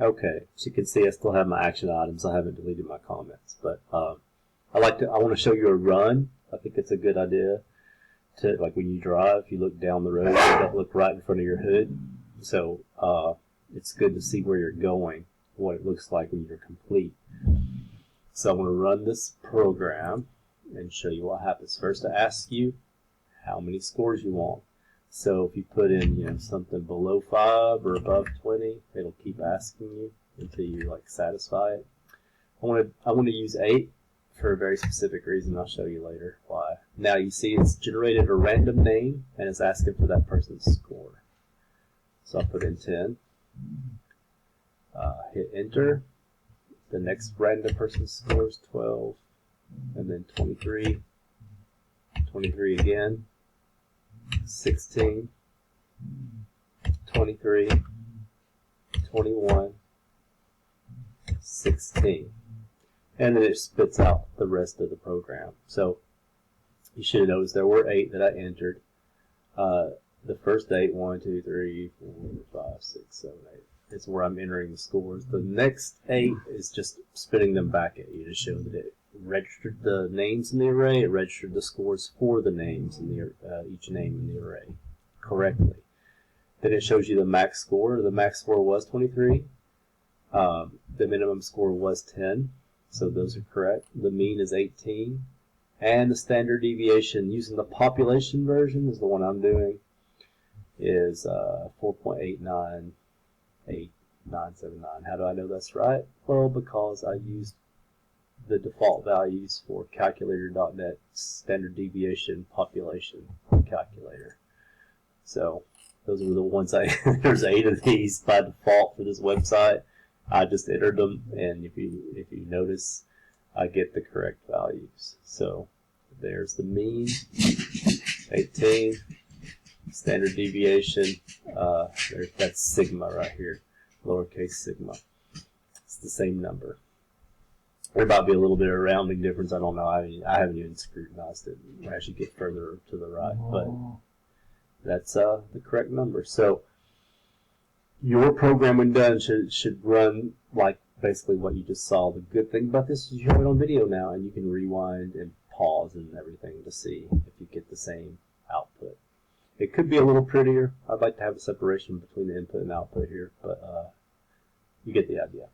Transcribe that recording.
Okay, so you can see I still have my action items. I haven't deleted my comments, but I want to show you a run. I think it's a good idea to, like when you drive, you look down the road, you don't look right in front of your hood. So it's good to see where you're going, what it looks like when you're complete. So I'm going to run this program and show you what happens. First, I ask you how many scores you want. So if you put in, something below 5 or above 20, it'll keep asking you until you satisfy it. I want to use 8 for a very specific reason. I'll show you later why. Now you see it's generated a random name and it's asking for that person's score. So I'll put in 10. Hit enter. The next random person's score is 12, and then 23, 23 again, 16, 23, 21, 16. And then it spits out the rest of the program. So you should have noticed there were 8 that I entered. The first 8, 1, 2, 3, 4, 5, 6, 7, 8. Is where I'm entering the scores. The next 8 is just spitting them back at you to show that it registered the names in the array, it registered the scores for the names in the each name in the array correctly. Then it shows you the max score. The max score was 23. The minimum score was 10, so those are correct. The mean is 18, and the standard deviation using the population version is the one I'm doing, is 4.89879. How do I know that's right? Well, because I used the default values for calculator.net standard deviation population calculator. So those are the ones there's 8 of these by default for this website. I just entered them, and if you notice, I get the correct values. So there's the mean, 18. Standard deviation, that's sigma right here, lowercase sigma. It's the same number. There might be a little bit of rounding difference. I don't know. I haven't even scrutinized it as you get further to the right, but that's the correct number. So your program, when done, should run like basically what you just saw. The good thing about this is you have it on video now, and you can rewind and pause and everything to see if you get the same output. It could be a little prettier. I'd like to have a separation between the input and output here, but you get the idea.